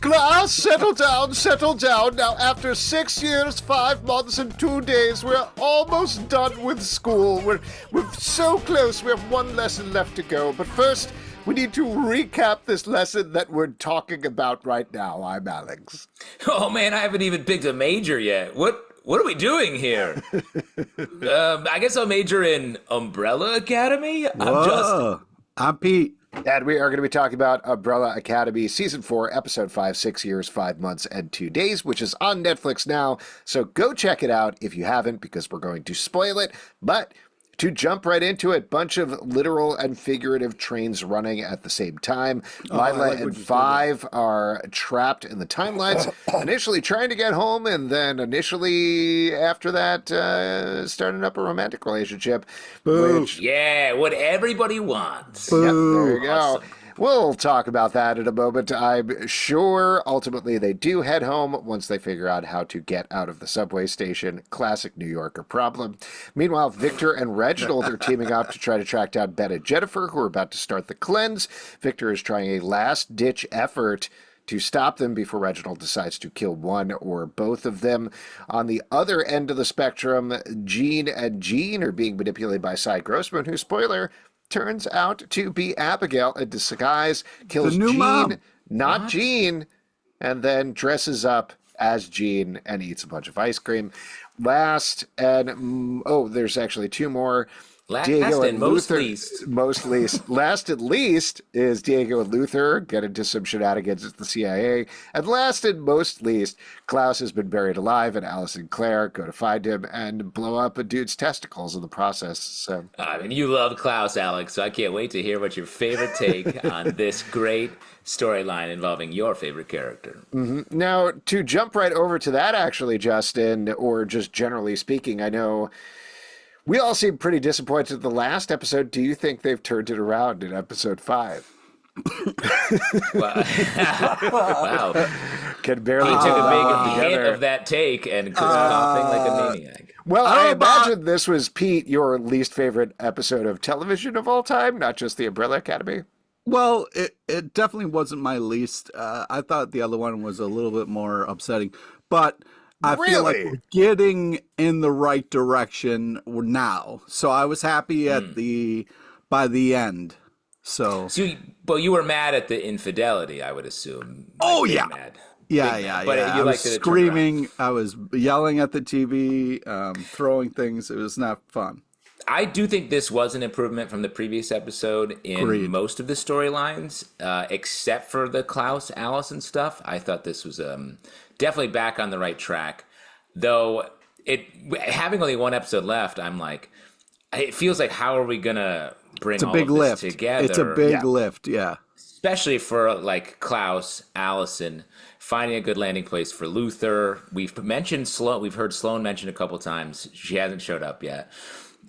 Klaus, settle down, settle down. Now, after 6 years, 5 months, and 2 days, we're almost done with school. We're so close. We have one lesson left to go. But first, we need to recap this lesson that we're talking about right now. I'm Alex. Oh, man, I haven't even picked a major yet. What are we doing here? I guess I'll major in Umbrella Academy. I'm Pete. And we are going to be talking about Umbrella Academy Season 4, Episode 5, 6 years, 5 months, and 2 days, which is on Netflix now. So go check it out if you haven't, because we're going to spoil it. But to jump right into it, bunch of literal and figurative trains running at the same time. Lila and Five are trapped in the timelines, initially trying to get home, and then initially after that, starting up a romantic relationship. Yeah, what everybody wants. Yep, there you go. Awesome. We'll talk about that in a moment. I'm sure ultimately they do head home once they figure out how to get out of the subway station. Classic New Yorker problem. Meanwhile, Viktor and Reginald are teaming up to try to track down Ben and Jennifer, who are about to start the cleanse. Viktor is trying a last-ditch effort to stop them before Reginald decides to kill one or both of them. On the other end of the spectrum, Jean and Jean are being manipulated by Cy Grossman, who, spoiler, turns out to be Abigail in disguise, kills new Jean, mom. not Jean, and then dresses up as Jean and eats a bunch of ice cream. Last, and there's actually two more. Last Diego and most least. Most least. Last and least is Diego and Luther get into some shenanigans at the CIA. And last and most least, Klaus has been buried alive, and Alice and Claire go to find him and blow up a dude's testicles in the process. So, I mean, you love Klaus, Alex, so I can't wait to hear what your favorite take on this great storyline involving your favorite character. Mm-hmm. Now, to jump right over to that, actually, Justin, or just generally speaking, I know we all seem pretty disappointed in the last episode. Do you think they've turned it around in episode 5? Wow. Can barely He took a big hit together. of that take and was coughing like a maniac. Well, I imagine this was, Pete, your least favorite episode of television of all time, not just the Umbrella Academy. Well, it definitely wasn't my least. I thought the other one was a little bit more upsetting, but I feel like we're getting in the right direction now. So I was happy by the end. So but you were mad at the infidelity, I would assume. Oh, Big yeah. Mad. Yeah. But I was screaming. I was yelling at the TV, throwing things. It was not fun. I do think this was an improvement from the previous episode in most of the storylines, except for the Klaus, Allison stuff. I thought this was definitely back on the right track. Though having only one episode left, I'm like, it feels like, how are we gonna bring all of this together? It's a big lift, yeah. Especially for like Klaus, Allison, finding a good landing place for Luther. We've mentioned Sloan. We've heard Sloan mentioned a couple times. She hasn't showed up yet.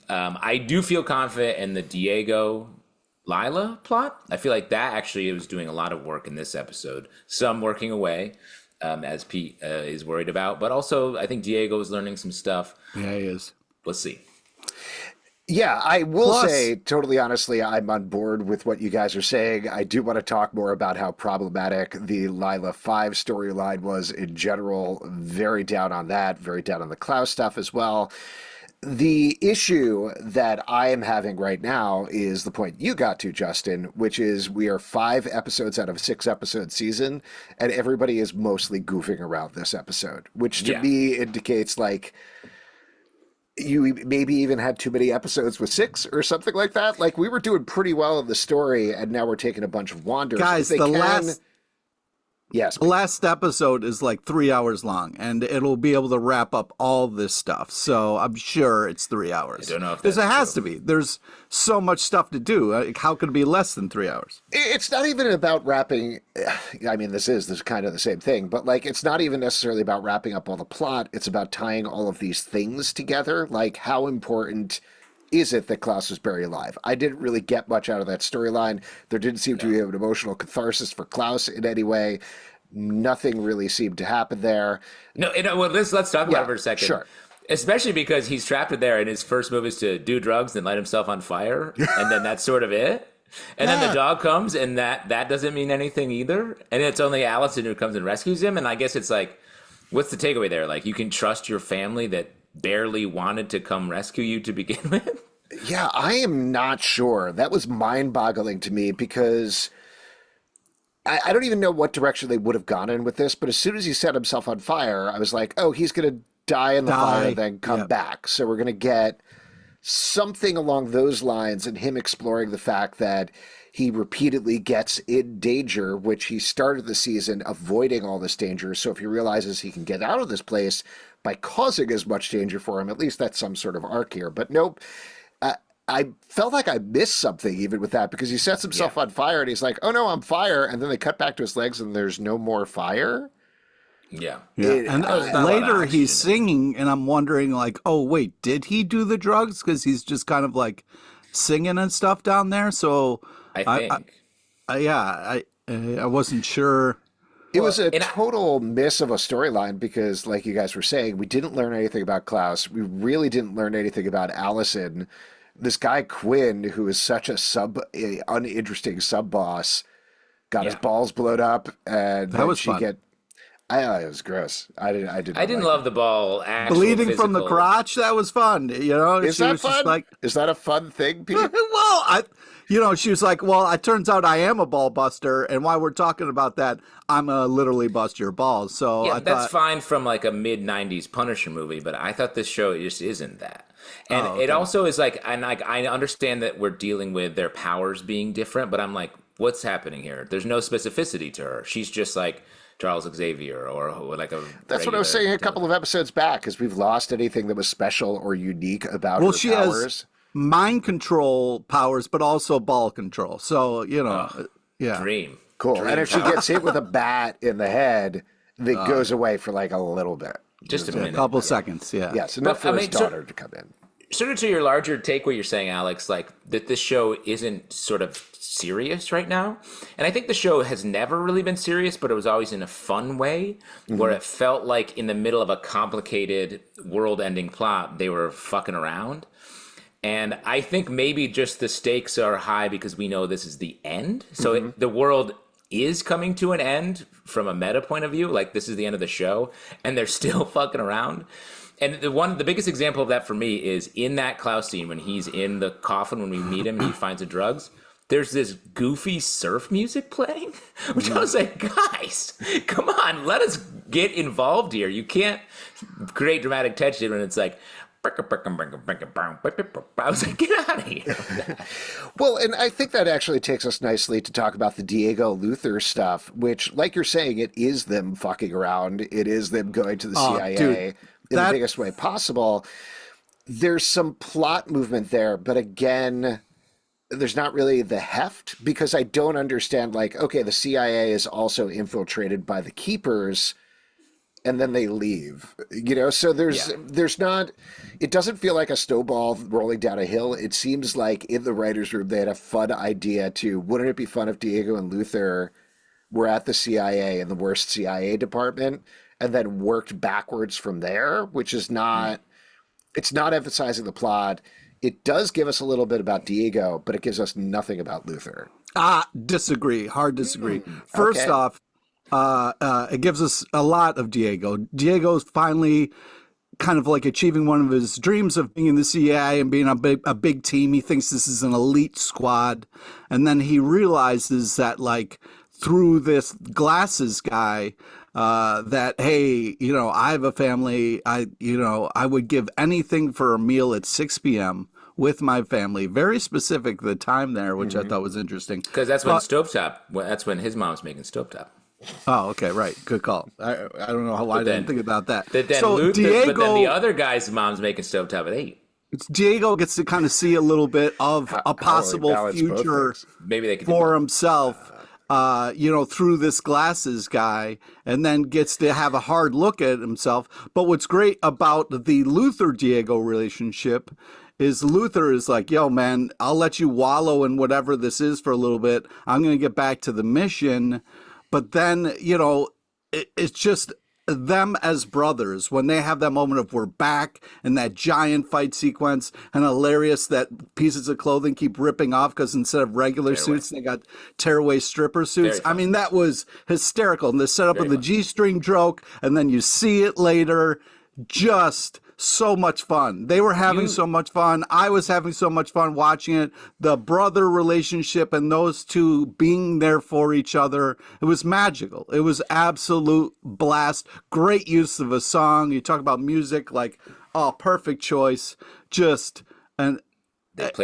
I do feel confident in the Diego Lila plot. I feel like that actually was doing a lot of work in this episode. Some working away, as Pete is worried about, but also I think Diego is learning some stuff. Yeah, he is. Let's see. Yeah, I will say, totally honestly, I'm on board with what you guys are saying. I do want to talk more about how problematic the Lila 5 storyline was in general. Very down on that, very down on the Klaus stuff as well. The issue that I am having right now is the point you got to, Justin, which is we are 5 episodes out of a 6-episode season, and everybody is mostly goofing around this episode, which to me indicates like you maybe even had too many episodes with 6 or something like that. Like, we were doing pretty well in the story, and now we're taking a bunch of wanders. Guys, Yes. The last episode is like 3 hours long, and it'll be able to wrap up all this stuff. So I'm sure it's 3 hours. I don't know if because it has to be. There's so much stuff to do. How could it be less than 3 hours? It's not even about wrapping. I mean, this is kind of the same thing, but like, it's not even necessarily about wrapping up all the plot. It's about tying all of these things together. Like, how important is it that Klaus was buried alive? I didn't really get much out of that storyline. There didn't seem to be an emotional catharsis for Klaus in any way. Nothing really seemed to happen there. No, well, let's talk about it for a second. Sure. Especially because he's trapped in there, and his first move is to do drugs and light himself on fire, and then that's sort of it. And then the dog comes, and that doesn't mean anything either. And it's only Allison who comes and rescues him. And I guess it's like, what's the takeaway there? Like, you can trust your family that barely wanted to come rescue you to begin with? Yeah, I am not sure. That was mind-boggling to me because I don't even know what direction they would have gone in with this. But as soon as he set himself on fire, I was like, oh, he's going to die in the fire and then come back. So we're going to get something along those lines, and him exploring the fact that he repeatedly gets in danger, which he started the season avoiding all this danger. So if he realizes he can get out of this place by causing as much danger for him, at least that's some sort of arc here. But nope, I felt like I missed something even with that, because he sets himself on fire and he's like, oh no, I'm fire. And then they cut back to his legs and there's no more fire. Yeah. And later he's singing, and I'm wondering, like, oh, wait, did he do the drugs? Because he's just kind of like singing and stuff down there. So I think. I wasn't sure. It was a total miss of a storyline because, like you guys were saying, we didn't learn anything about Klaus. We really didn't learn anything about Allison. This guy, Quinn, who is such a uninteresting sub-boss, got his balls blown up, and that was fun. It was gross. I didn't love the ball. Bleeding physical. From the crotch. That was fun. You know, is that fun? Is that a fun thing, Pete? Well, she was like, well, it turns out I am a ball buster, and while we're talking about that, I'm gonna literally bust your balls. So yeah, that's fine from like a mid-90s Punisher movie, but I thought this show just isn't that. And it also is like, and like, I understand that we're dealing with their powers being different, but I'm like, what's happening here? There's no specificity to her. She's just like Charles Xavier or like a. That's what I was saying a couple of episodes back, is we've lost anything that was special or unique about her she powers. Has mind control powers, but also ball control. So, Dream. Cool. Dream and if she gets hit with a bat in the head, it goes away for like a little bit. Just a minute. A couple seconds, yeah. Yes, enough for his daughter to come in. Sort of to your larger take, what you're saying, Alex, like that this show isn't sort of serious right now. And I think the show has never really been serious, but it was always in a fun way, where it felt like in the middle of a complicated world-ending plot, they were fucking around. And I think maybe just the stakes are high because we know this is the end. So the world is coming to an end from a meta point of view. Like, this is the end of the show, and they're still fucking around. And the biggest example of that for me is in that Klaus scene when he's in the coffin, when we meet him and he finds the drugs. There's this goofy surf music playing, which I was like, guys, come on, let us get involved here. You can't create dramatic tension when it's like, I was like, get out of here. Well, and I think that actually takes us nicely to talk about the Diego Luther stuff, which, like you're saying, it is them fucking around. It is them going to the CIA in the biggest way possible. There's some plot movement there, but again, there's not really the heft, because I don't understand, like, okay, the CIA is also infiltrated by the Keepers, and then they leave, so there's not, it doesn't feel like a snowball rolling down a hill. It seems like in the writer's room, they had a fun idea to, wouldn't it be fun if Diego and Luther were at the CIA in the worst CIA department and then worked backwards from there, which is not, it's not emphasizing the plot. It does give us a little bit about Diego, but it gives us nothing about Luther. Disagree. Hard disagree. First off, it gives us a lot of Diego. Diego's finally kind of like achieving one of his dreams of being in the CIA and being a big team. He thinks this is an elite squad. And then he realizes that, like, through this glasses guy, that, hey, I have a family. I would give anything for a meal at 6 p.m. with my family. Very specific, the time there, which I thought was interesting. Because that's when that's when his mom's making stovetop. Oh, okay, right. Good call. I don't know why I didn't think about that. But then the other guy's mom's making stovetop at 8. Diego gets to kind of see a little bit of a possible future maybe they could for himself, through this glasses guy, and then gets to have a hard look at himself. But what's great about the Luther-Diego relationship is Luther is like, yo, man, I'll let you wallow in whatever this is for a little bit. I'm going to get back to the mission. But then, it's just them as brothers, when they have that moment of we're back and that giant fight sequence, and hilarious that pieces of clothing keep ripping off because instead of regular suits, they got tearaway stripper suits. I mean, that was hysterical. And the setup of the G-string joke, and then you see it later, just so much fun. They were having so much fun. I was having so much fun watching it. The brother relationship and those two being there for each other, it was magical. It was absolute blast. Great use of a song. You talk about music, like, oh, perfect choice. Just, and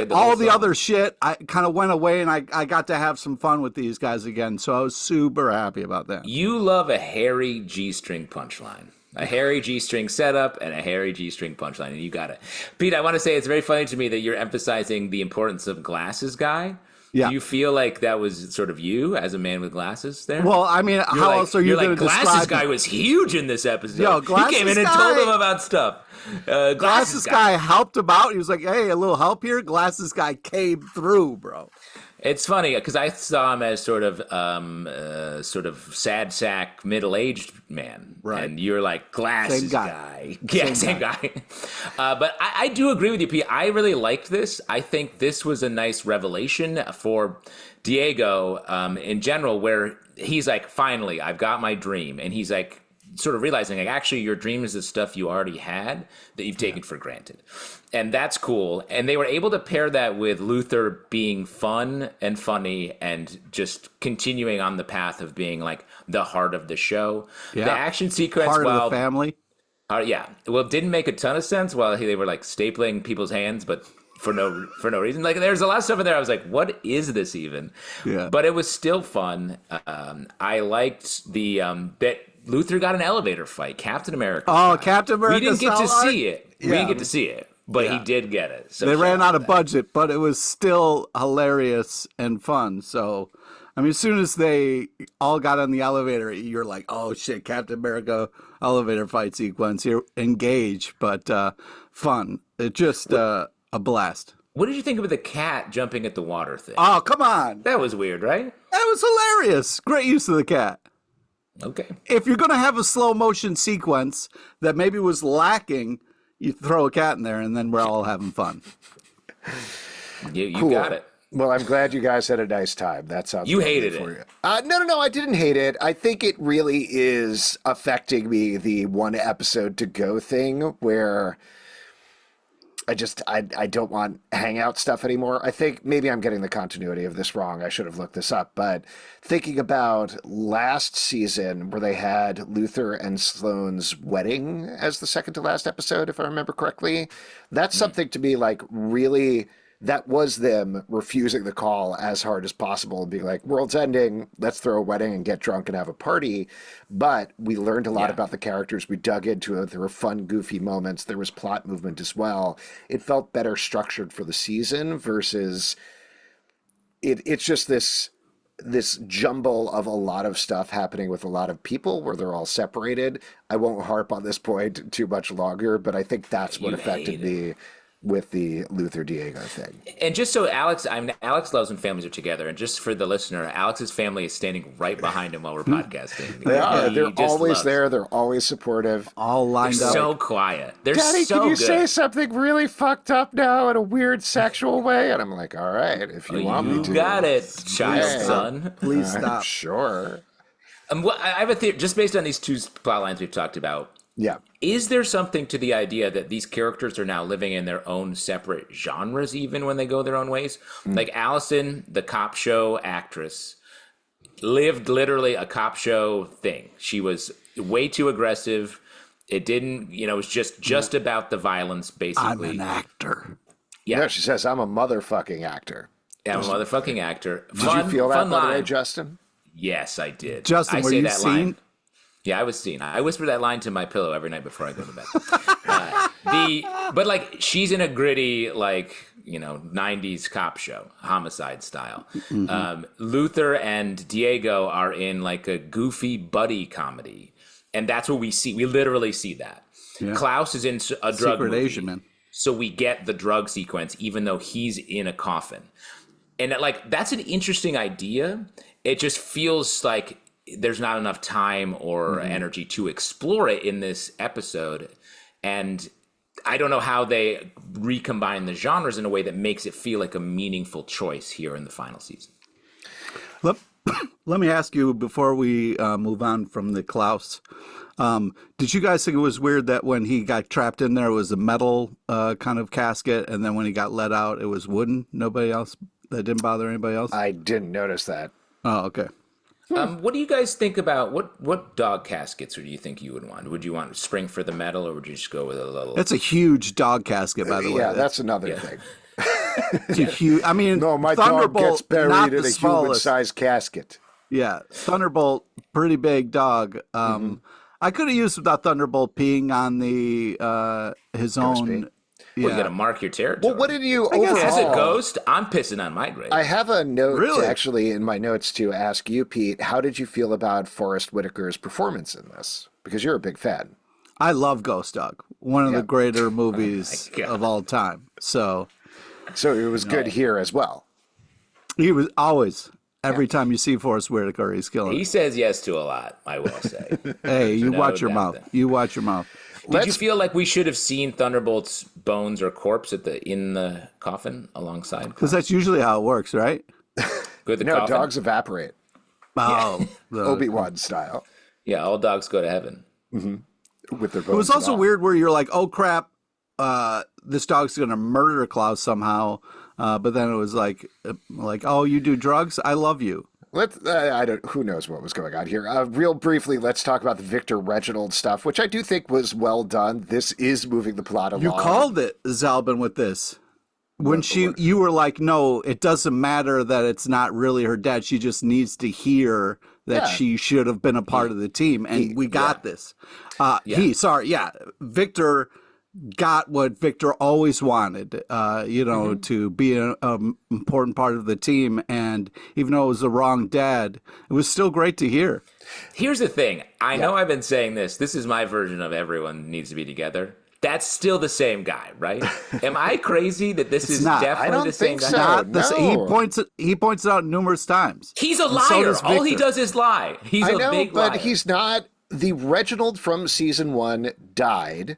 all the other shit, I kind of went away, and I got to have some fun with these guys again. So I was super happy about that. You love a hairy G-string punchline. A hairy G-string setup and a hairy G-string punchline, and you got it. Pete, I want to say it's very funny to me that you're emphasizing the importance of glasses guy. Yeah. Do you feel like that was sort of you as a man with glasses there? Well, I mean, how else are you going to describe Glasses guy was huge in this episode. Yo, Glasses he came in and told him about stuff. Glasses guy helped him out. He was like, hey, a little help here. Glasses guy came through, bro. It's funny because I saw him as sort of sad sack middle-aged man, right? And you're like glasses guy, yeah, same guy. But I do agree with you, Pete. I really liked this. I think this was a nice revelation for Diego in general, where he's like, finally, I've got my dream, and he's like, sort of realizing like actually your dream is the stuff you already had that you've taken for granted. And that's cool. And they were able to pair that with Luther being fun and funny and just continuing on the path of being like the heart of the show. Yeah. The action sequence, part of the family. Yeah. Well, it didn't make a ton of sense while they were like stapling people's hands, but for no reason. Like there's a lot of stuff in there. I was like, what is this even? Yeah. But it was still fun. I liked the bit. Luther got an elevator fight. Captain America. Oh, Captain America. We didn't get to see it. Yeah. We didn't get to see it, but he did get it. So they ran out of budget, but it was still hilarious and fun. So, I mean, as soon as they all got on the elevator, you're like, oh shit, Captain America elevator fight sequence here. Engage, but fun. It just a blast. What did you think of the cat jumping at the water thing? Oh, come on. That was weird, right? That was hilarious. Great use of the cat. Okay. If you're going to have a slow motion sequence that maybe was lacking, you throw a cat in there and then we're all having fun. You got it. Well, I'm glad you guys had a nice time. That sounds You hated it. For you. No, I didn't hate it. I think it really is affecting me, the one episode to go thing where I don't want hangout stuff anymore. I think maybe I'm getting the continuity of this wrong. I should have looked this up. But thinking about last season where they had Luther and Sloane's wedding as the second to last episode, if I remember correctly, that's something to me like really... That was them refusing the call as hard as possible and being like, world's ending, let's throw a wedding and get drunk and have a party. But we learned a lot about the characters. We dug into it. There were fun, goofy moments. There was plot movement as well. It felt better structured for the season versus it's just this jumble of a lot of stuff happening with a lot of people where they're all separated. I won't harp on this point too much longer, but I think that's what affected me with the Luther Diego thing. And just so Alex loves when families are together, and just for the listener, Alex's family is standing right behind him while we're podcasting. They are. They're always there. They're always supportive. All lined up. So quiet. They're Daddy, so can you good. say something really fucked up now in a weird sexual way? And I'm like, all right, if you want me to. You got it, child son. Please stop. Sure. I have a theory, just based on these two plot lines we've talked about. Yeah. Is there something to the idea that these characters are now living in their own separate genres even when they go their own ways? Like Allison, the cop show actress, lived literally a cop show thing. She was way too aggressive. It didn't, it was just about the violence, basically. I'm an actor. Yeah. No, she says, I'm a motherfucking actor. Yeah, I'm a motherfucking actor. Did you feel that, by the way, Justin? Yes, I did. Justin, were you seen? Yeah, I was seen. I whisper that line to my pillow every night before I go to bed. But like she's in a gritty, like, 90s cop show, homicide style. Mm-hmm. Luther and Diego are in like a goofy buddy comedy. And that's what we see. We literally see that. Yeah. Klaus is in a drug movie. Asian man. So we get the drug sequence, even though he's in a coffin. And like, that's an interesting idea. It just feels like there's not enough time or energy to explore it in this episode. And I don't know how they recombine the genres in a way that makes it feel like a meaningful choice here in the final season. Let me ask you before we move on from the Klaus. Did you guys think it was weird that when he got trapped in there, it was a metal kind of casket, and then when he got let out, it was wooden? That didn't bother anybody else? I didn't notice that. Oh, okay. What do you guys think about what dog caskets do you think you would want? Would you want spring for the metal, or would you just go with a little? That's a huge dog casket, by the way. Yeah, that's another thing. It's a huge. I mean, No, my dog gets buried in a human-sized casket. Yeah, Thunderbolt, pretty big dog. I could have used that Thunderbolt peeing on the his own. Well, you got to mark your territory. Well, what did you overall? As a ghost, I'm pissing on my grave. I have a note actually in my notes to ask you, Pete. How did you feel about Forrest Whitaker's performance in this? Because you're a big fan. I love Ghost Dog, one of the greater movies of all time. So it was good here as well. He was always. Every time you see Forrest Whitaker, he's killing it. He says yes to a lot, I will say. Hey, you watch your mouth. You watch your mouth. Did you feel like we should have seen Thunderbolt's bones or corpse in the coffin alongside? Because that's usually how it works, right? Coffin? Dogs evaporate. Oh, Obi-Wan style. Yeah, all dogs go to heaven. With their bones. It was also weird where you're like, oh crap, this dog's going to murder Klaus somehow. But then it was like, oh, you do drugs? I love you. Who knows what was going on here. Real briefly, let's talk about the Viktor Reginald stuff, which I do think was well done. This is moving the plot along. You called it, Zalbin, with this. When you were like, no, it doesn't matter that it's not really her dad. She just needs to hear that she should have been a part of the team. And we got this. Viktor got what Viktor always wanted, to be an important part of the team. And even though it was the wrong dad, it was still great to hear. Here's the thing. I know I've been saying this. This is my version of everyone needs to be together. That's still the same guy, right? Am I crazy that this is definitely the same guy? He points it out numerous times. He's a liar. All he does is lie. He's a big liar. But he's not. The Reginald from season 1 died.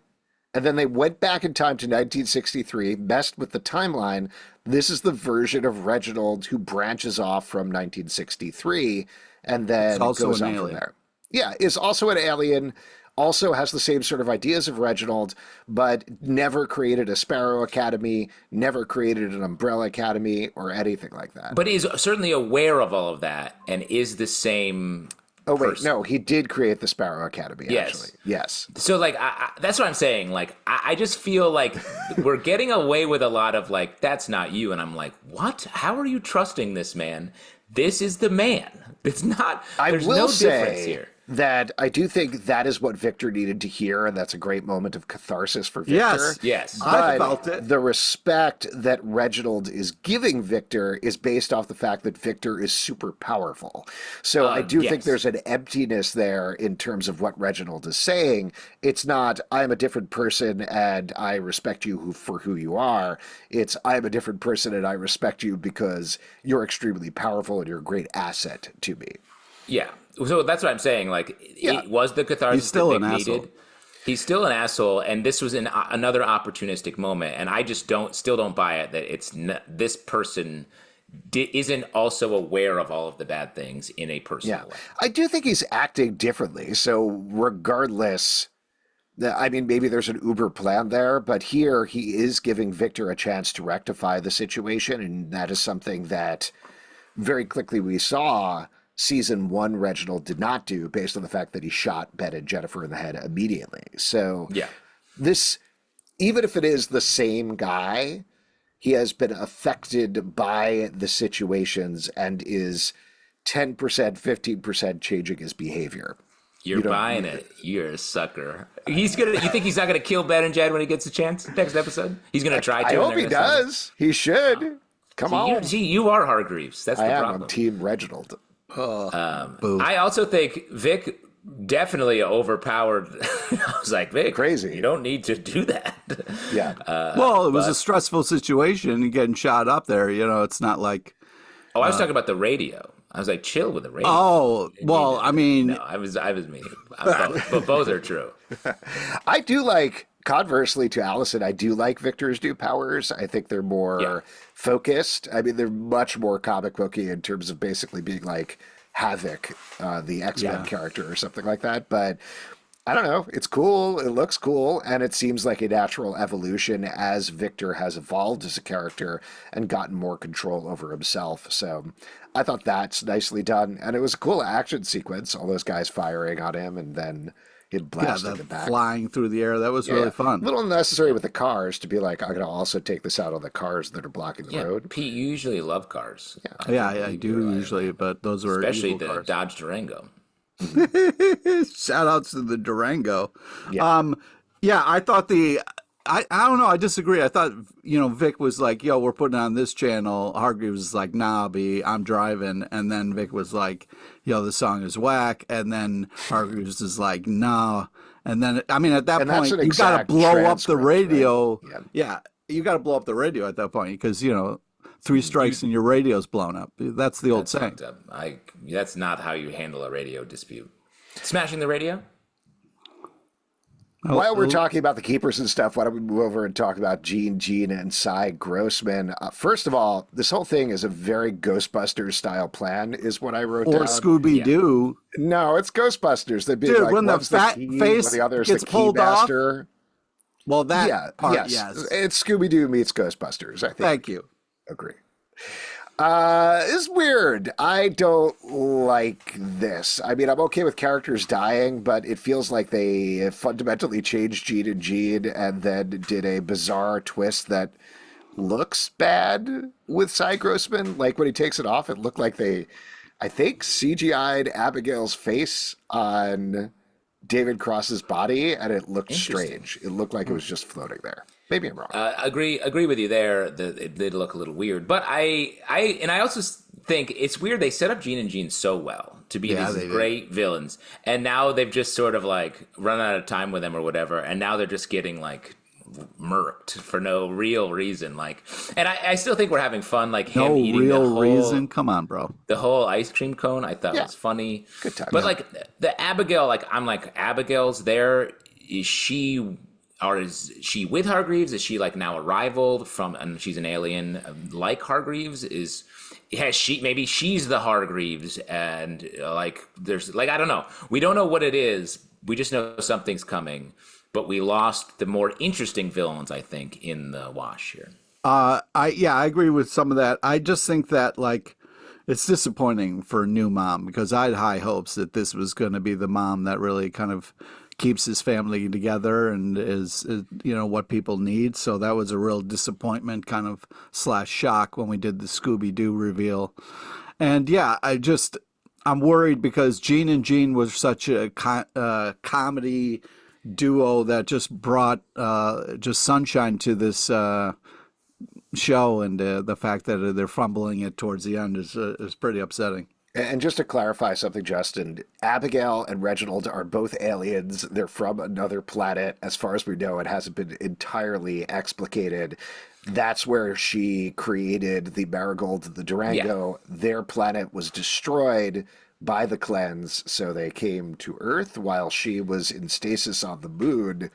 And then they went back in time to 1963, messed with the timeline. This is the version of Reginald who branches off from 1963 and then goes on from there. Yeah, is also an alien, also has the same sort of ideas of Reginald, but never created a Sparrow Academy, never created an Umbrella Academy or anything like that. But is certainly aware of all of that and is the same... Oh, wait, no, he did create the Sparrow Academy, actually. Yes. So, that's what I'm saying. I just feel like we're getting away with a lot of, that's not you. And I'm like, what? How are you trusting this man? This is the man. It's not, there's no difference here. That I do think that is what Viktor needed to hear, and that's a great moment of catharsis for Viktor. Yes. I felt it. The respect that Reginald is giving Viktor is based off the fact that Viktor is super powerful. So I do think there's an emptiness there in terms of what Reginald is saying. It's not, I'm a different person and I respect you for who you are. It's, I'm a different person and I respect you because you're extremely powerful and you're a great asset to me. Yeah. So that's what I'm saying. It was the catharsis that Vic needed. He's still an asshole, and this was another opportunistic moment. And I just still don't buy it that this person isn't also aware of all of the bad things in a personal way. I do think he's acting differently. So regardless, I mean, maybe there's an Uber plan there, but here he is giving Viktor a chance to rectify the situation, and that is something that very quickly we saw season 1 Reginald did not do, based on the fact that he shot Ben and Jennifer in the head immediately. So this, even if it is the same guy, he has been affected by the situations and is 10%, 15% changing his behavior. You're buying it. You're a sucker. You think he's not gonna kill Ben and Jed when he gets a chance next episode? He's gonna try to. I hope he does. He should. Come on. You are Hargreaves. That's the problem. I'm Team Reginald. I also think Vic definitely overpowered. I was like, Vic, crazy. You don't need to do that. Yeah. It was a stressful situation getting shot up there. It's not like. Oh, I was talking about the radio. I was like, chill with the ratings. Oh, well, I mean, no, I was meaning both, but both are true. I do like, conversely to Allison, I do like Victor's new powers. I think they're more focused. I mean, they're much more comic booky in terms of basically being like Havoc, the X-Men character or something like that. But I don't know. It's cool. It looks cool. And it seems like a natural evolution as Victor has evolved as a character and gotten more control over himself. So I thought that's nicely done. And it was a cool action sequence, all those guys firing on him and then him blasting the back. Flying through the air. That was really fun. A little unnecessary with the cars to be like, I'm going to also take this out on the cars that are blocking the road. Pete, you usually love cars. I do usually, but those were especially the cars. Dodge Durango. Shout outs to the Durango. I thought I don't know, I disagree. I thought, Vic was like, yo, we're putting on this channel. Hargreaves was like, nah, B, I'm driving. And then Vic was like, yo, the song is whack. And then Hargreaves is like, nah. And then, I mean, at that point, you got to blow up the radio. Right? Yeah, you got to blow up the radio at that point because, 3 strikes and your radio's blown up. That's the old saying. That's not how you handle a radio dispute. Smashing the radio? While we're talking about the keepers and stuff, why don't we move over and talk about Gene, and Cy Grossman? First of all, this whole thing is a very Ghostbusters style plan, is what I wrote down. Or Scooby-Doo. Yeah. No, it's Ghostbusters. They'd be dude, like, when the fat face the other's gets the pulled Keymaster. Off. Well, that part, yes. It's Scooby-Doo meets Ghostbusters, I think. Thank you. Agree. It's weird. I don't like this. I mean, I'm okay with characters dying, but it feels like they fundamentally changed Gene and then did a bizarre twist that looks bad with Cy Grossman. Like when he takes it off, it looked like I think, CGI'd Abigail's face on David Cross's body, and it looked strange. It looked like it was just floating there. Maybe I'm wrong. Agree with you there. It did look a little weird, but I also think it's weird. They set up Gene and Gene so well to be these great villains, and now they've just sort of like run out of time with them or whatever, and now they're just getting like murked for no real reason. Like, and I still think we're having fun. Like him eating the whole reason. Come on, bro. The whole ice cream cone I thought was funny. Good time. But like the Abigail, like I'm like Abigail's there. Is she with Hargreaves? Is she like now a rival and she's an alien like Hargreaves? Maybe she's the Hargreaves and like there's like I don't know. We don't know what it is. We just know something's coming. But we lost the more interesting villains, I think, in the wash here. I agree with some of that. I just think that like it's disappointing for a new mom because I had high hopes that this was going to be the mom that really kind of keeps his family together and is what people need. So that was a real disappointment kind of / shock when we did the Scooby-Doo reveal. And I'm worried because Gene and Gene was such a comedy duo that just brought just sunshine to this show, and the fact that they're fumbling it towards the end is pretty upsetting. And just to clarify something, Justin, Abigail and Reginald are both aliens. They're from another planet. As far as we know, it hasn't been entirely explicated. That's where she created the Marigold, the Durango. Yeah. Their planet was destroyed by the cleanse, so they came to Earth while she was in stasis on the moon,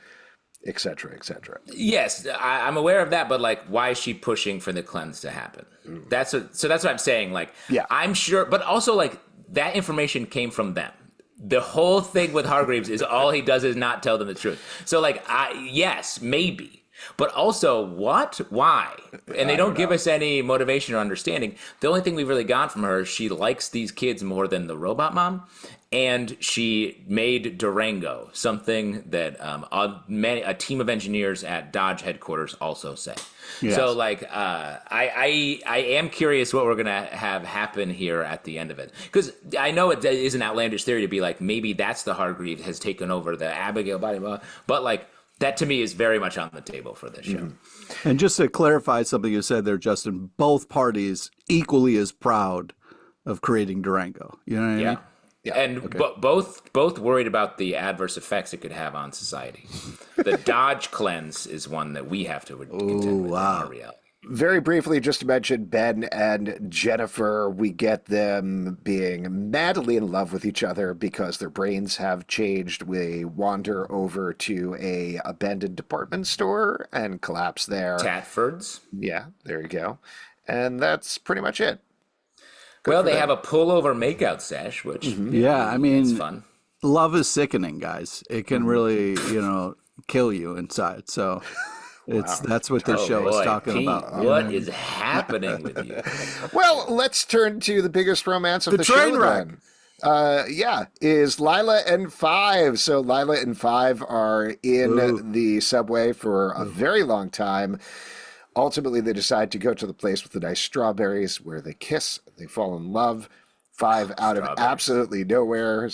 etc., etc. Yes, I'm aware of that, but like, why is she pushing for the cleanse to happen? That's what I'm saying. Like, I'm sure, but also like that information came from them. The whole thing with Hargreaves is all he does is not tell them the truth. So like, yes, maybe. But also, what? Why? And they don't give us any motivation or understanding. The only thing we've really got from her is she likes these kids more than the robot mom. And she made Durango, something that a team of engineers at Dodge headquarters also say. Yes. So, like, I am curious what we're going to have happen here at the end of it. Because I know it is an outlandish theory to be like, maybe that's the Hargreaves has taken over the Abigail body, but like, that to me is very much on the table for this show. Mm-hmm. And just to clarify something you said there, Justin, both parties equally as proud of creating Durango. You know what I mean? Yeah. And both worried about the adverse effects it could have on society. The Dodge cleanse is one that we have to contend with in our reality. Very briefly, just to mention Ben and Jennifer, we get them being madly in love with each other because their brains have changed. We wander over to a abandoned department store and collapse there. Tatfords. Yeah, there you go. And that's pretty much it. Well, they have a pullover makeout sesh, which Yeah, I mean, is fun. love is sickening, guys. It can really, kill you inside. So that's what this show is talking Pete, about. what is happening with you? Well, let's turn to the biggest romance of the train show wreck. then. Is Lila and Five. So Lila and Five are in the subway for a very long time. Ultimately, they decide to go to the place with the nice strawberries where they kiss, they fall in love. Five, out of absolutely nowhere,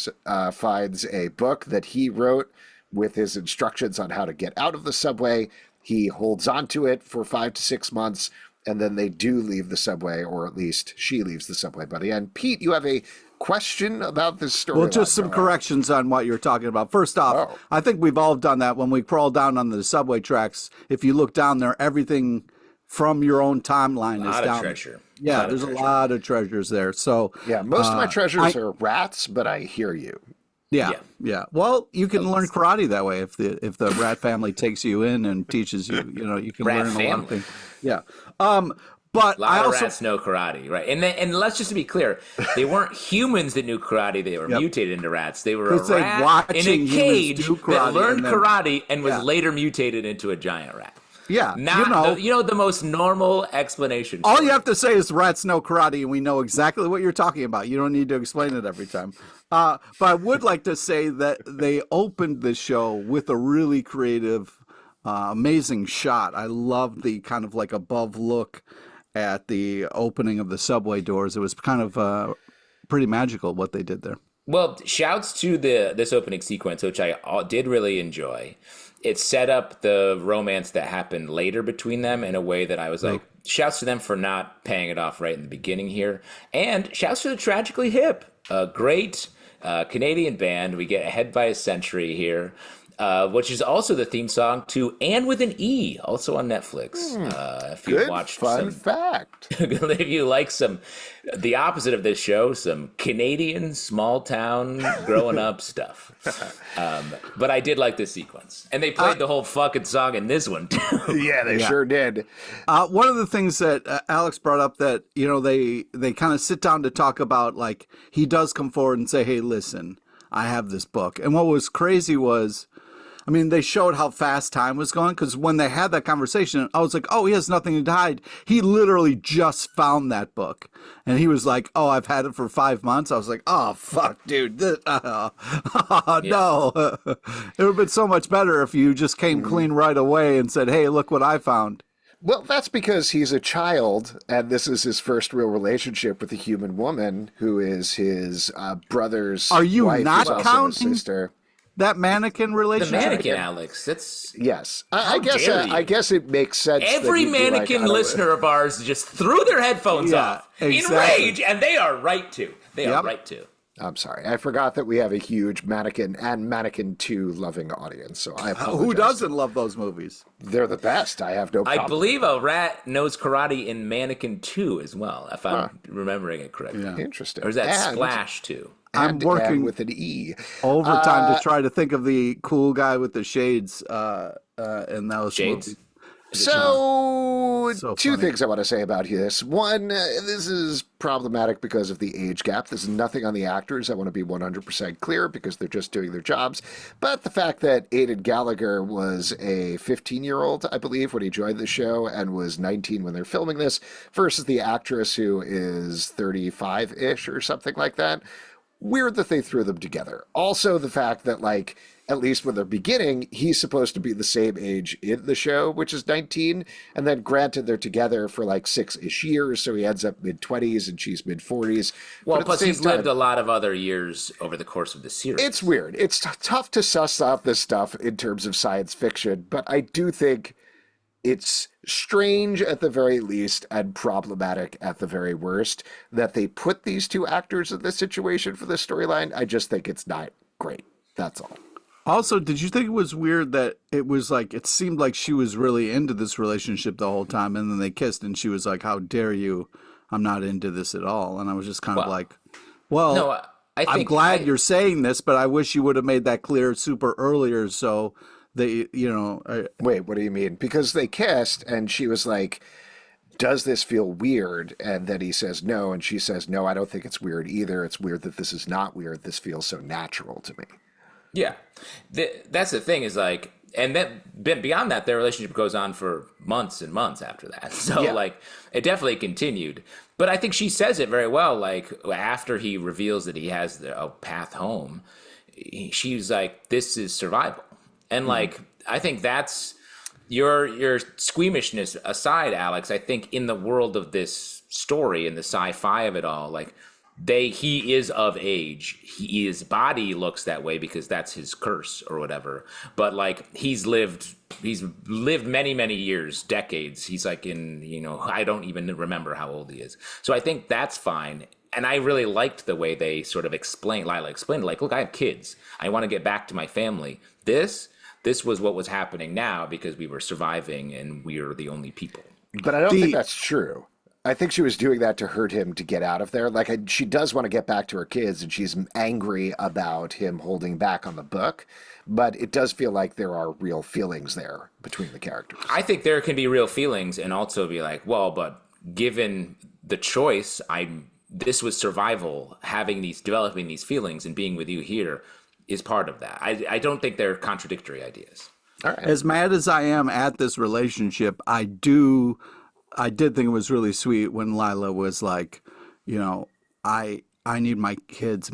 finds a book that he wrote with his instructions on how to get out of the subway. He holds on to it for 5 to 6 months, and then they do leave the subway, or at least she leaves the subway by the end. Pete, you have a question about this story? Well, just some corrections on what you're talking about. First off, I think we've all done that when we crawl down on the subway tracks. If you look down there, everything from your own timeline is down. A lot of treasure. Yeah, there's a lot of treasures there. So yeah, most of my treasures are rats, but I hear you. Yeah. Well, you can learn karate that way if the rat family takes you in and teaches you. You can learn a lot of things. Yeah. But a lot of rats know karate, right? And let's just be clear, they weren't humans that knew karate; they were mutated into rats. They were a rat in a cage that learned karate and was later mutated into a giant rat. Yeah, the most normal explanation. All you have to say is rats know karate, and we know exactly what you're talking about. You don't need to explain it every time. But I would like to say that they opened the show with a really creative, amazing shot. I love the kind of like above look at the opening of the subway doors. It was kind of pretty magical what they did there. Well, shouts to this opening sequence, which I did really enjoy. It set up the romance that happened later between them in a way that I was like, shouts to them for not paying it off right in the beginning here. And shouts to the Tragically Hip, a great Canadian band. We get Ahead by a Century here, which is also the theme song to And with an E, also on Netflix. If you watched fun fact. If you like the opposite of this show, some Canadian small town growing up stuff. But I did like this sequence. And they played the whole fucking song in this one, too. Yeah, they sure did. One of the things that Alex brought up that, they kind of sit down to talk about, like, he does come forward and say, hey, listen, I have this book. And what was crazy was, I mean, they showed how fast time was going, because when they had that conversation, I was like, oh, he has nothing to hide. He literally just found that book. And he was like, oh, I've had it for 5 months. I was like, oh, fuck, dude. No. It would have been so much better if you just came clean right away and said, hey, look what I found. Well, that's because he's a child, and this is his first real relationship with a human woman who is his brother's Are you wife, not who's also counting his sister. That mannequin The relationship? mannequin, Alex. That's Yes, How dare you. I guess it makes sense. every that he'd be like, mannequin I don't- listener of ours just threw their headphones off in exactly. rage, and they are right to. They are right to. I'm sorry, I forgot that we have a huge Mannequin and Mannequin 2 loving audience. So I apologize. Who doesn't love those movies? They're the best. I have no problem. I believe a rat knows karate in Mannequin 2 as well, if I'm remembering it correctly. Yeah. Interesting. Or is that And- Splash 2? I'm and working with an E. overtime to try to think of the cool guy with the shades in those Shades? movies. So, So two funny. things I want to say about this. One, this is problematic because of the age gap. There's nothing on the actors. I want to be 100% clear because they're just doing their jobs. But the fact that Aidan Gallagher was a 15-year-old, I believe, when he joined the show and was 19 when they're filming this, versus the actress who is 35-ish or something like that. Weird that they threw them together. Also, the fact that, like, at least when they're beginning, he's supposed to be the same age in the show, which is 19. And then granted, they're together for like 6-ish years. So he ends up mid-20s and she's mid-40s. Well, plus he's lived a lot of other years over the course of the series. It's weird. It's tough to suss out this stuff in terms of science fiction. But I do think it's strange at the very least and problematic at the very worst that they put these two actors in this situation for this storyline. I just think it's not great. That's all. Also, did you think it was weird that it was like it seemed like she was really into this relationship the whole time, and then they kissed, and she was like, "How dare you? I'm not into this at all." And I was just kind of Well, like, "Well, no, I I'm think glad I you're saying this, but I wish you would have made that clear super earlier, so they, Wait, what do you mean? Because they kissed and she was like, does this feel weird? And then he says no, and she says, no, I don't think it's weird either. It's weird that this is not weird. This feels so natural to me. yeah, that's the thing is like, and then beyond that, their relationship goes on for months and months after that. So Yeah. like, it definitely continued. But I think she says it very well. Like after he reveals that he has a path home, she's like, "This is survival," and like, I think that's your squeamishness aside, Alex. I think in the world of this story and the sci-fi of it all, like he is of age. His body looks that way because that's his curse or whatever. But like he's lived many years, decades. He's like in, I don't even remember how old he is. So I think that's fine. And I really liked the way they sort of Lila explained, like, look, I have kids. I want to get back to my family. This was what was happening now because we were surviving and we are the only people. But I don't think the that's true. I think she was doing that to hurt him to get out of there. Like, she does want to get back to her kids, and she's angry about him holding back on the book. But it does feel like there are real feelings there between the characters. I think there can be real feelings and also be like, well, but given the choice, this was survival. Developing these feelings and being with you here is part of that. I don't think they're contradictory ideas. All right. as mad as I am at this relationship, I did think it was really sweet when Lila was like, I need my kids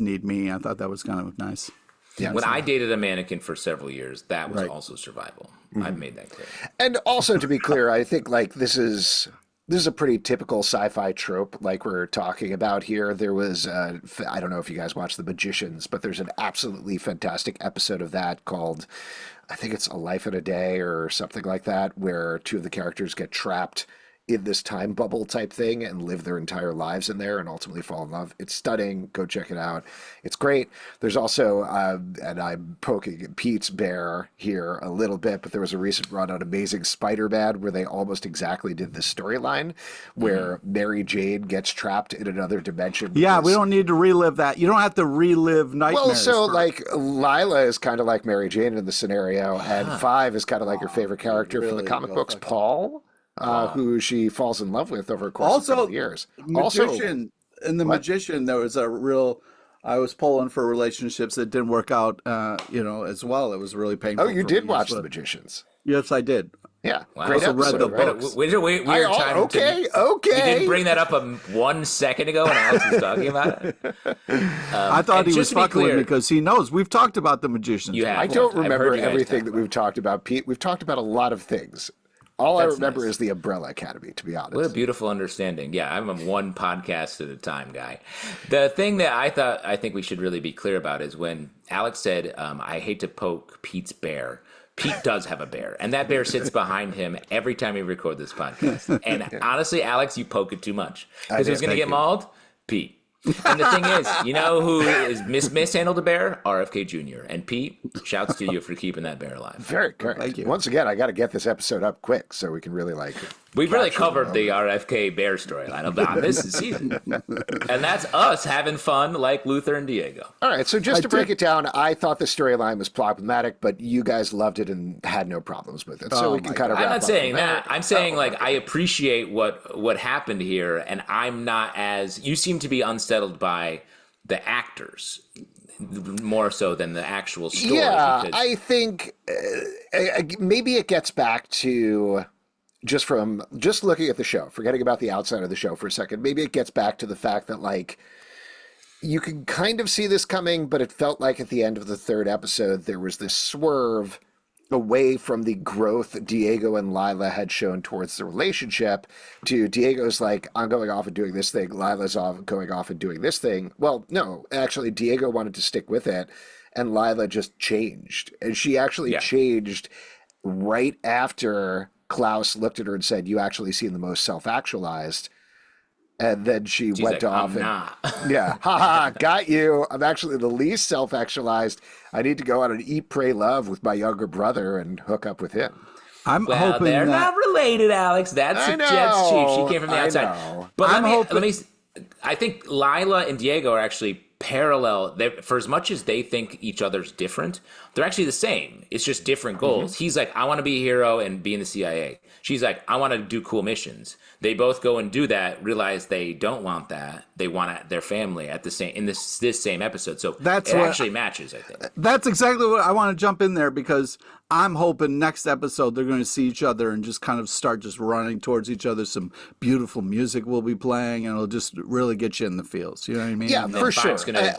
need me. I thought that was kind of nice. Yeah. When I dated a mannequin for several years, that was Right. also survival. I've made that clear. And also, to be clear, I think like this is a pretty typical sci-fi trope, like we're talking about here. There was, I don't know if you guys watch The Magicians, but there's an absolutely fantastic episode of that called, I think it's A Life in a Day or something like that, where two of the characters get trapped in this time bubble type thing and live their entire lives in there and ultimately fall in love. It's stunning. Go check it out. It's great. There's also, and I'm poking Pete's bear here a little bit, but there was a recent run on Amazing Spider-Man where they almost exactly did this storyline where Mary Jane gets trapped in another dimension. Yeah, we because- don't need to relive that. You don't have to relive nightmares. Well, so for- like Lila is kind of like Mary Jane in the scenario, and Five is kind of like your favorite character from the really comic go books, fucking- Paul. Who she falls in love with over a course of Also, several years. Also, Magician, in the What? Magician, there was a real. I was pulling for relationships that didn't work out. As well. It was really painful. oh, you for did me watch as The well. Magicians. Yes, I did. Yeah, Wow. great Also read episode, the right? books. We were trying okay. You didn't bring that up 1 second ago when Alex was talking about it. I thought and he just was to be fucking with clear- me because he knows we've talked about the Magicians. You have. I don't I've remember heard you guys everything talk that about we've talked about, Pete. We've talked about a lot of things. All I That's remember nice. is the Umbrella Academy, to be honest. What a beautiful understanding. Yeah, I'm a one podcast at a time guy. The thing that I think we should really be clear about is when Alex said, I hate to poke Pete's bear. Pete does have a bear, and that bear sits behind him every time we record this podcast. And honestly, Alex, you poke it too much. Because who's going to thank get you. mauled? Pete. And the thing is, you know who is mishandled a bear? RFK Jr. And Pete, shouts to you for keeping that bear alive. Very correct. Thank you. Once again, I got to get this episode up quick so we can really like. We've really capture covered the RFK bear storyline on this season. And that's us having fun like Luther and Diego. All right, so just to break it down, I thought the storyline was problematic, but you guys loved it and had no problems with it. So we can kind of. I'm wrap not up saying from there. that. I'm saying like I appreciate what happened here, and I'm not as you seem to be unsettled by the actors more so than the actual story. Yeah, because I think maybe it gets back to just looking at the show, forgetting about the outside of the show for a second. Maybe it gets back to the fact that like you can kind of see this coming, but it felt like at the end of the third episode there was this swerve away from the growth Diego and Lila had shown towards the relationship to Diego's like, I'm going off and doing this thing. Lila's going off and doing this thing. Well, no, actually Diego wanted to stick with it and Lila just changed. And she actually changed right after Klaus looked at her and said, you actually seem the most self-actualized. And then she She's went like, off I'm and, not. yeah, haha, got you. I'm actually the least self-actualized. I need to go out and eat, pray, love with my younger brother and hook up with him. I'm Well, hoping they're that not related, Alex. That's cheap. She came from the I outside. know. But I'm hoping. let me. I think Lila and Diego are actually parallel. For as much as they think each other's different, they're actually the same. It's just different goals. He's like, I want to be a hero and be in the CIA. She's like, I want to do cool missions. They both go and do that. Realize they don't want that. They want their family at the same in this same episode. So it actually matches. I think That's exactly what I want to jump in there, because I'm hoping next episode they're going to see each other and just kind of start just running towards each other. Some beautiful music will be playing, and it'll just really get you in the feels. You know what I mean? Yeah, for sure.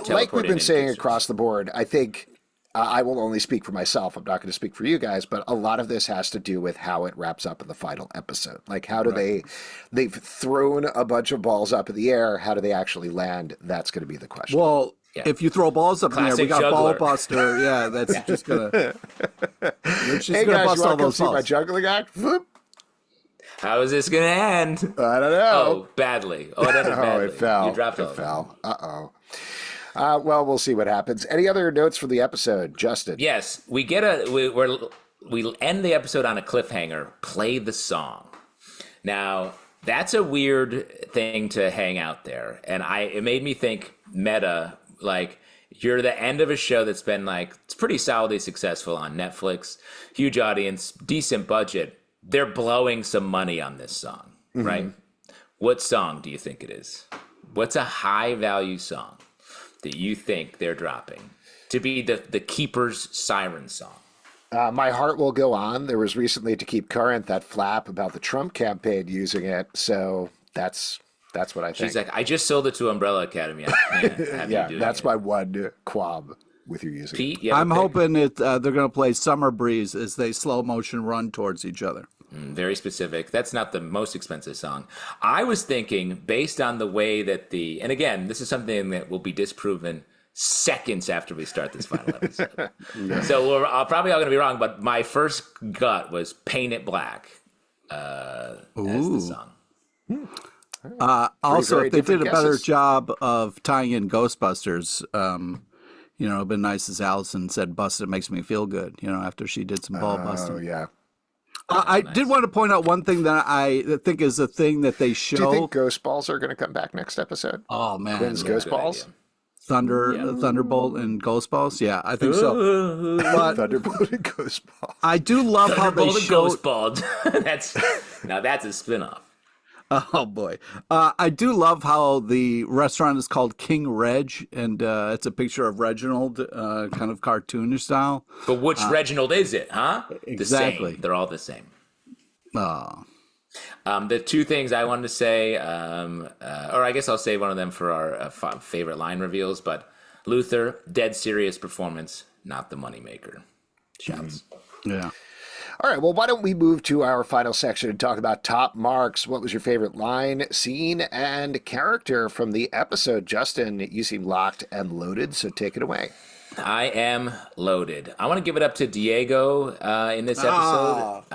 Like we've been saying pictures. across the board, I think I will only speak for myself. I'm not going to speak for you guys, but a lot of this has to do with how it wraps up in the final episode. Like, how do they've thrown a bunch of balls up in the air. How do they actually land? That's going to be the question. Well, if you throw balls up in the air, we got juggler. Ball Buster. Yeah, that's just gonna. It's just Hey gonna guys, bust you all want to come those see my balls. juggling act? Whoop. How is this going to end? I don't know. Oh, badly. Oh, it ended badly. It fell. You dropped it fell. Well, we'll see what happens. Any other notes for the episode, Justin? Yes, we get we end the episode on a cliffhanger. Play the song. Now that's a weird thing to hang out there, and it made me think meta. Like, you're the end of a show that's been like, it's pretty solidly successful on Netflix, huge audience, decent budget. They're blowing some money on this song, right? What song do you think it is? What's a high value song that you think they're dropping to be the Keeper's siren song? My Heart Will Go On. There was recently, to keep current, that flap about the Trump campaign using it. So that's what I think. She's like, I just sold it to Umbrella Academy. I can't have you do that's it. my one qualm with your using. Pete, you have I'm a pick? hoping they're going to play Summer Breeze as they slow motion run towards each other. Very specific. That's not the most expensive song. I was thinking, based on the way that and again, this is something that will be disproven seconds after we start this final episode. So we're probably all going to be wrong, but my first gut was Paint It Black as the song. Also, very if they did different a better guesses. job of tying in Ghostbusters, it'd been nice as Allison said, "Busted makes me feel good." After she did some ball busting. Oh yeah. I did want to point out one thing that I think is a thing that they show. Do you think Ghost Balls are going to come back next episode? Oh man, Quinn's Ghost Good Balls? idea. Thunderbolt and Ghost Balls. Yeah, I think so. But Thunderbolt and Ghost Balls. I do love how they Thunderbolt and showed. Ghostball. that's a spinoff. Oh boy, I do love how the restaurant is called King Reg, and it's a picture of Reginald, kind of cartoonish style. But which Reginald is it, huh? Exactly. The same. They're all the same. Oh. The two things I wanted to say, or I guess I'll save one of them for our favorite line reveals, but Luther, dead serious performance, not the moneymaker. Shouts. Yeah. All right, well, why don't we move to our final section and talk about top marks? What was your favorite line, scene, and character from the episode? Justin, you seem locked and loaded, so take it away. I am loaded. I want to give it up to Diego in this episode.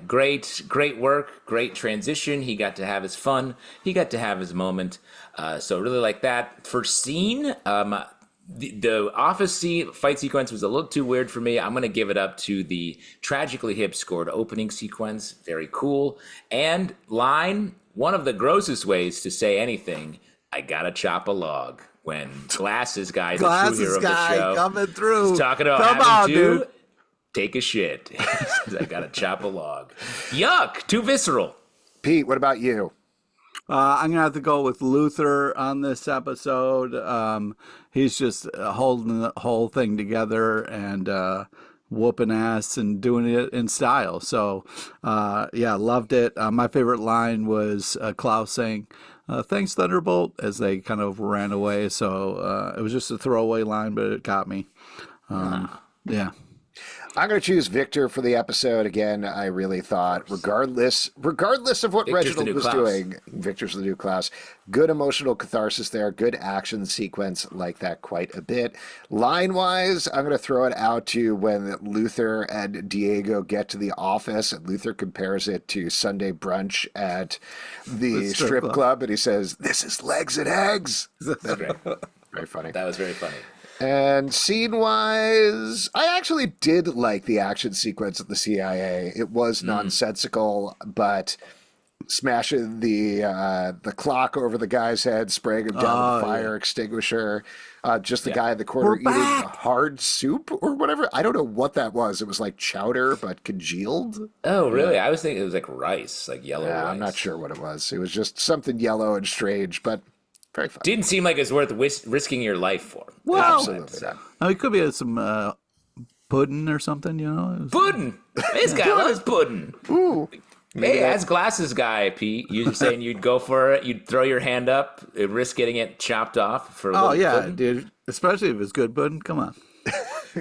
Great work, great transition. He got to have his fun. He got to have his moment. So really like that. For scene, the office fight sequence was a little too weird for me. I'm going to give it up to the tragically hip scored opening sequence. Very cool. And line, one of the grossest ways to say anything, I gotta chop a log. When Glasses guy, the true hero of the show, coming through. is talking about having to take a shit. He says, I gotta chop a log. Yuck, too visceral. Pete, what about you? I'm gonna have to go with Luther on this episode. He's just holding the whole thing together and whooping ass and doing it in style. So, loved it. My favorite line was Klaus saying, "Thanks, Thunderbolt," as they kind of ran away. So it was just a throwaway line, but it got me. Yeah. I'm going to choose Viktor for the episode. Again, I really thought, regardless of what Reginald was doing, Viktor's the new Klaus. Good emotional catharsis there. Good action sequence, like that quite a bit. Line-wise, I'm going to throw it out to when Luther and Diego get to the office, and Luther compares it to Sunday brunch at the strip club, and he says, "This is legs and eggs." That's great. Very funny. That was very funny. And scene-wise, I actually did like the action sequence at the CIA. It was nonsensical, but smashing the clock over the guy's head, spraying him down with a fire extinguisher, just the guy in the corner eating hard soup or whatever. I don't know what that was. It was like chowder, but congealed. Oh, really? I was thinking it was like rice, like yellow rice. I'm not sure what it was. It was just something yellow and strange, but very fun. Didn't seem like it's worth risking your life for. Well, absolutely not. It could be some pudding or something, you know? Pudding! This guy loves pudding. Ooh. Hey, as glasses guy, Pete, you're saying you'd go for it, you'd throw your hand up, risk getting it chopped off for a little pudding? Dude. Especially if it's good pudding. Come on.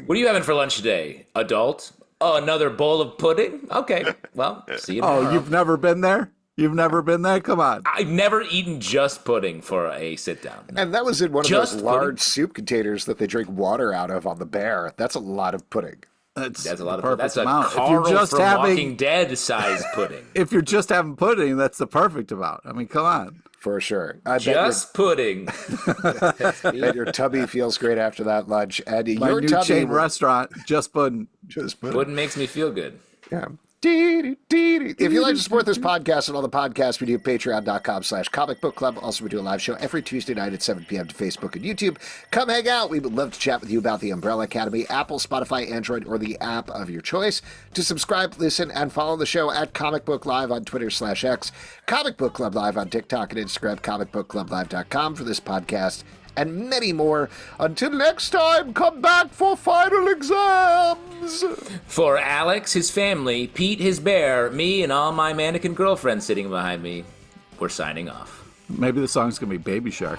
What are you having for lunch today? Adult? Oh, another bowl of pudding? Okay, well, see you tomorrow. Oh, you've never been there? You've never been there? Come on. I've never eaten just pudding for a sit-down. And that was in one of those large soup containers that they drink water out of on the Bear. That's a lot of pudding. That's a lot of pudding. That's a amount. Carl from Walking Dead size pudding. If you're just having pudding, that's the perfect amount. I mean, come on. For sure. Just pudding. And your tubby feels great after that lunch. And My your new tubby chain restaurant, just pudding. Just pudding. Pudding makes me feel good. Yeah. If you'd like to support this podcast and all the podcasts we do, patreon.com/Comic Book Club. Also, we do a live show every Tuesday night at 7 p.m. to Facebook and YouTube. Come hang out. We would love to chat with you about the Umbrella Academy, Apple, Spotify, Android, or the app of your choice. To subscribe, listen, and follow the show at Comic Book Live on Twitter/X, Comic Book Club Live on TikTok and Instagram, comicbookclublive.com for this podcast and many more. Until next time, come back for final exams. For Alex, his family, Pete, his bear, me, and all my mannequin girlfriends sitting behind me, we're signing off. Maybe the song's going to be Baby Shark.